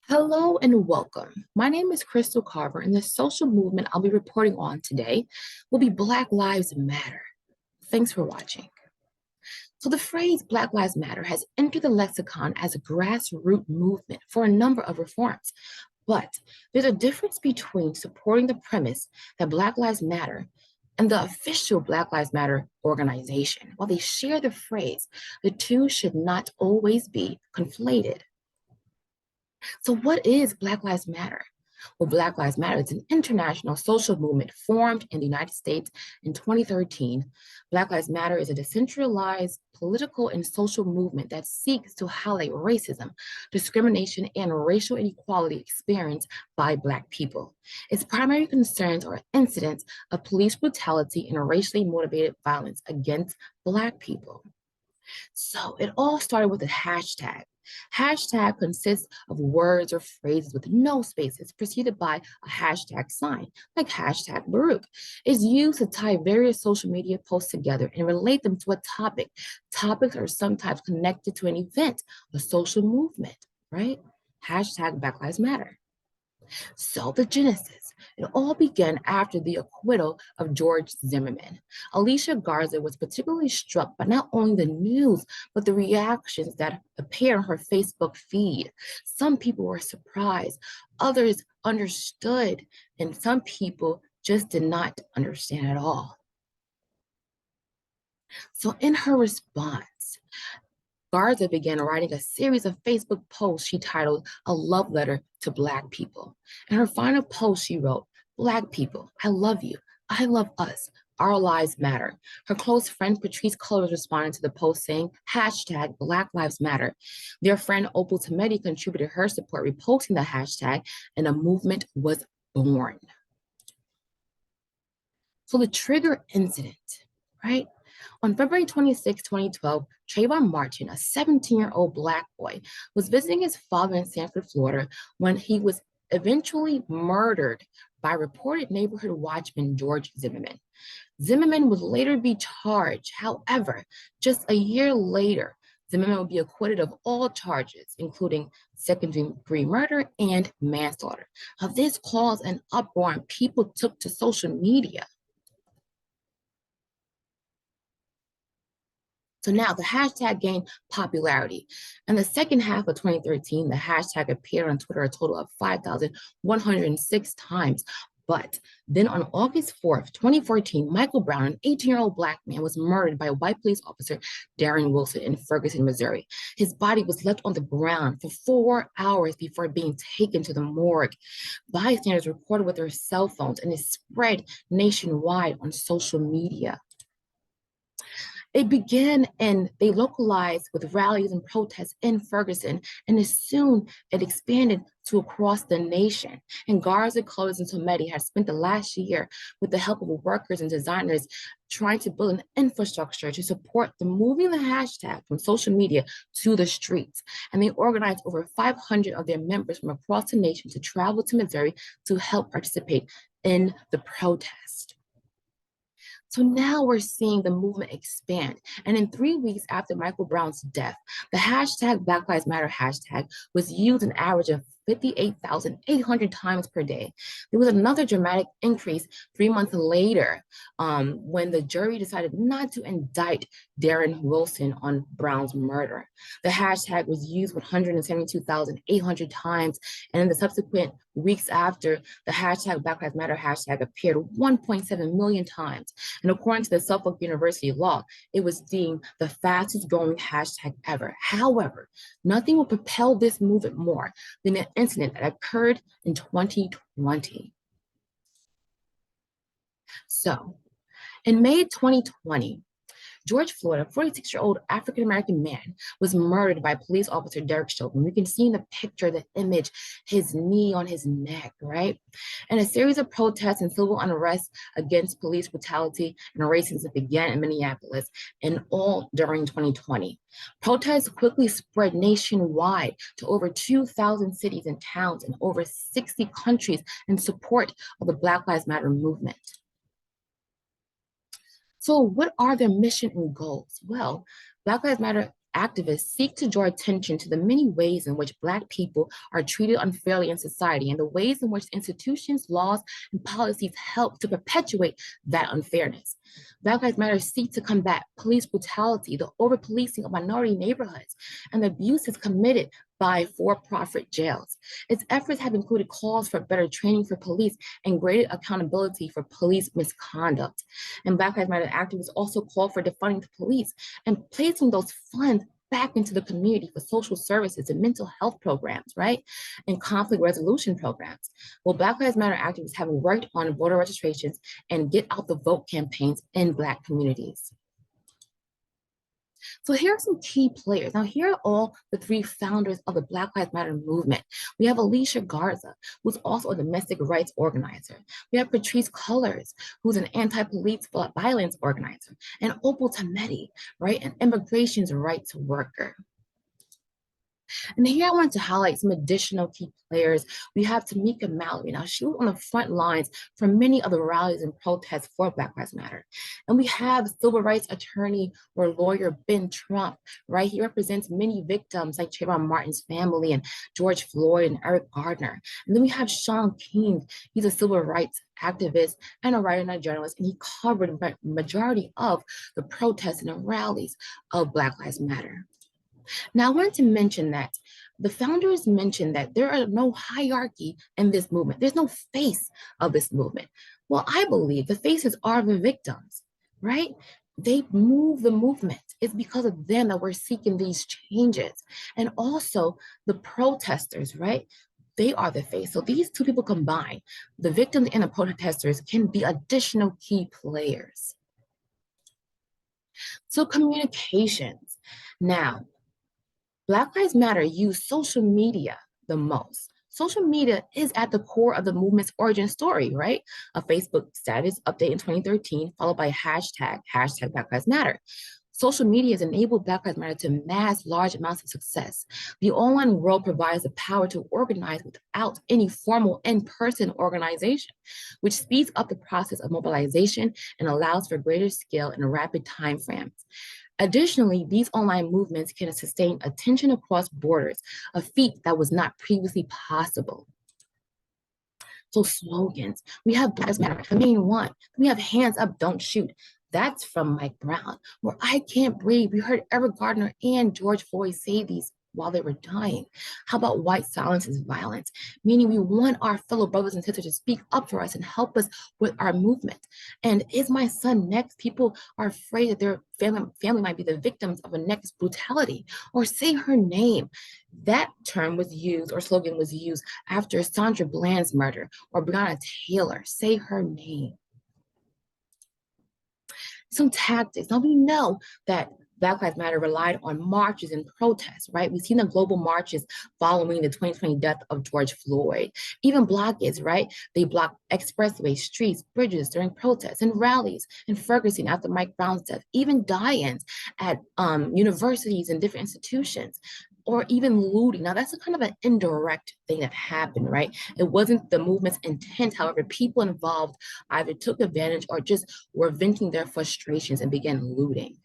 Hello and welcome. My name is Crystal Carver, and the social movement I'll be reporting on today will be Black Lives Matter. Thanks for watching. So, the phrase Black Lives Matter has entered the lexicon as a grassroots movement for a number of reforms. But there's a difference between supporting the premise that Black Lives Matter and the official Black Lives Matter organization. While they share the phrase, the two should not always be conflated. So, what is Black Lives Matter? Well, Black Lives Matter is an international social movement formed in the United States in 2013. Black Lives Matter is a decentralized political and social movement that seeks to highlight racism, discrimination, and racial inequality experienced by Black people. Its primary concerns are incidents of police brutality and racially motivated violence against Black people. So it all started with a hashtag. Hashtag consists of words or phrases with no spaces preceded by a hashtag sign, like hashtag Baruch. It's used to tie various social media posts together and relate them to a topic. Topics are sometimes connected to an event, a social movement, right? Hashtag Black Lives Matter. So the genesis, it all began after the acquittal of George Zimmerman. Alicia Garza was particularly struck by not only the news, but the reactions that appeared on her Facebook feed. Some people were surprised, others understood, and some people just did not understand at all. So in her response, Garza began writing a series of Facebook posts she titled A Love Letter to Black People. In her final post, she wrote, Black people, I love you. I love us. Our lives matter. Her close friend Patrice Cullors responded to the post saying, hashtag Black Lives Matter. Their friend Opal Tometi contributed her support, reposting the hashtag, and a movement was born. So the trigger incident, right? On February 26, 2012, Trayvon Martin, a 17-year-old Black boy, was visiting his father in Sanford, Florida, when he was eventually murdered by reported neighborhood watchman George Zimmerman. Zimmerman would later be charged. However, just a year later, Zimmerman would be acquitted of all charges, including second-degree murder and manslaughter. Now, this caused an uproar, and people took to social media. So now the hashtag gained popularity. In the second half of 2013, the hashtag appeared on Twitter a total of 5,106 times. But then on August 4th, 2014, Michael Brown, an 18-year-old Black man, was murdered by a white police officer, Darren Wilson, in Ferguson, Missouri. His body was left on the ground for 4 hours before being taken to the morgue. Bystanders recorded with their cell phones, and it spread nationwide on social media. It began and they localized with rallies and protests in Ferguson, and soon it expanded to across the nation. And Garza, Cullors, and Tometi had spent the last year with the help of workers and designers trying to build an infrastructure to support the moving the hashtag from social media to the streets. And they organized over 500 of their members from across the nation to travel to Missouri to help participate in the protest. So now we're seeing the movement expand. And in 3 weeks after Michael Brown's death, the hashtag Black Lives Matter hashtag was used an average of 58,800 times per day. There was another dramatic increase 3 months later when the jury decided not to indict Darren Wilson on Brown's murder. The hashtag was used 172,800 times, and in the subsequent weeks after, the hashtag Black Lives Matter hashtag appeared 1.7 million times. And according to the Suffolk University law, it was deemed the fastest growing hashtag ever. However, nothing will propel this movement more than an incident that occurred in 2020. So, in May 2020, George Floyd, a 46-year-old African-American man, was murdered by police officer Derek Chauvin. We can see in the picture, the image, his knee on his neck, right? And a series of protests and civil unrest against police brutality and racism began in Minneapolis, and all during 2020. Protests quickly spread nationwide to over 2,000 cities and towns in over 60 countries in support of the Black Lives Matter movement. So what are their mission and goals? Well, Black Lives Matter activists seek to draw attention to the many ways in which Black people are treated unfairly in society and the ways in which institutions, laws, and policies help to perpetuate that unfairness. Black Lives Matter seek to combat police brutality, the over-policing of minority neighborhoods, and the abuses committed by for-profit jails. Its efforts have included calls for better training for police and greater accountability for police misconduct. And Black Lives Matter activists also call for defunding the police and placing those funds back into the community for social services and mental health programs, right? And conflict resolution programs. Well, Black Lives Matter activists have worked on voter registrations and get out the vote campaigns in Black communities. So here are some key players. Now, here are all the three founders of the Black Lives Matter movement. We have Alicia Garza, who's also a domestic rights organizer. We have Patrisse Cullors, who's an anti-police violence organizer, and Opal Tometi, right, an immigration rights worker. And here I wanted to highlight some additional key players. We have Tamika Mallory. Now, she was on the front lines for many of the rallies and protests for Black Lives Matter. And we have civil rights attorney or lawyer Ben Trump, right? He represents many victims like Trayvon Martin's family and George Floyd and Eric Gardner. And then we have Shaun King. He's a civil rights activist and a writer and a journalist, and he covered the majority of the protests and the rallies of Black Lives Matter. Now, I wanted to mention that the founders mentioned that there are no hierarchy in this movement. There's no face of this movement. Well, I believe the faces are the victims, right? They move the movement. It's because of them that we're seeking these changes. And also the protesters, right? They are the face. So these two people combined, the victims and the protesters, can be additional key players. So communications. Now, Black Lives Matter use social media the most. Social media is at the core of the movement's origin story, right? A Facebook status update in 2013, followed by hashtag Black Lives Matter. Social media has enabled Black Lives Matter to amass large amounts of success. The online world provides the power to organize without any formal in-person organization, which speeds up the process of mobilization and allows for greater scale and rapid timeframes. Additionally, these online movements can sustain attention across borders, a feat that was not previously possible. So slogans, we have Black Lives Matter, the main one. We have hands up, don't shoot. That's from Mike Brown. Where I can't breathe. We heard Eric Gardner and George Floyd say these while they were dying. How about white silence is violence? Meaning we want our fellow brothers and sisters to speak up for us and help us with our movement. And is my son next? People are afraid that their family might be the victims of a next brutality. Or say her name. That term was used, or slogan was used after Sandra Bland's murder, or Breonna Taylor. Say her name. Some tactics. Now we know that Black Lives Matter relied on marches and protests, right? We've seen the global marches following the 2020 death of George Floyd. Even blockades, right? They blocked expressways, streets, bridges during protests and rallies in Ferguson after Mike Brown's death, even die-ins at universities and different institutions, or even looting. Now that's a kind of an indirect thing that happened, right? It wasn't the movement's intent. However, people involved either took advantage or just were venting their frustrations and began looting.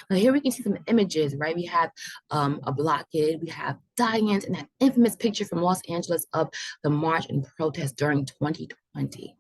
Now here we can see some images, right? We have a blockade, we have die-ins, and that infamous picture from Los Angeles of the march and protest during 2020.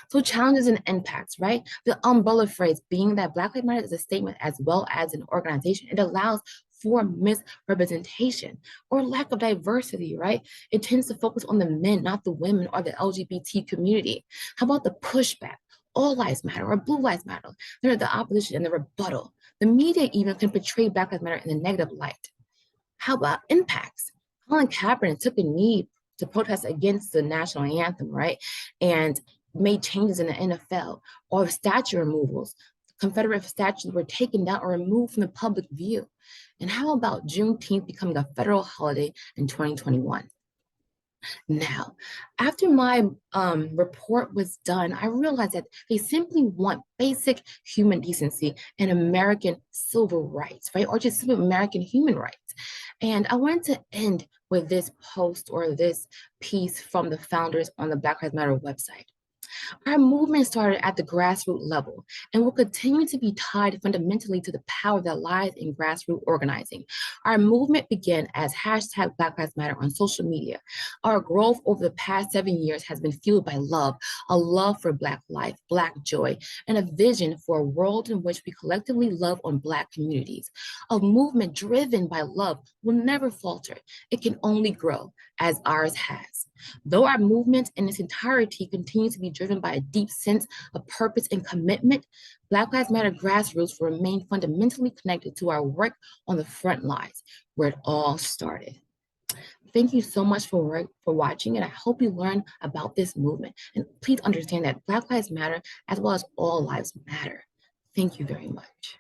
So challenges and impacts, right? The umbrella phrase being that Black Lives Matter is a statement as well as an organization. It allows for misrepresentation or lack of diversity, right? It tends to focus on the men, not the women or the LGBT community. How about the pushback? All lives matter or blue lives matter. They're the opposition and the rebuttal. The media even can portray Black Lives Matter in a negative light. How about impacts? Colin Kaepernick took a knee to protest against the national anthem, right? And made changes in the NFL, or statue removals. Confederate statues were taken down or removed from the public view. And how about Juneteenth becoming a federal holiday in 2021? Now, after my report was done, I realized that they simply want basic human decency and American civil rights, right? Or just simple American human rights. And I wanted to end with this post or this piece from the founders on the Black Lives Matter website. Our movement started at the grassroots level and will continue to be tied fundamentally to the power that lies in grassroots organizing. Our movement began as hashtag Black Lives Matter on social media. Our growth over the past 7 years has been fueled by love, a love for Black life, Black joy, and a vision for a world in which we collectively love on Black communities. A movement driven by love will never falter. It can only grow, as ours has. Though our movement in its entirety continues to be driven by a deep sense of purpose and commitment, Black Lives Matter grassroots will remain fundamentally connected to our work on the front lines, where it all started. Thank you so much for watching, and I hope you learn about this movement. And please understand that Black Lives Matter as well as all lives matter. Thank you very much.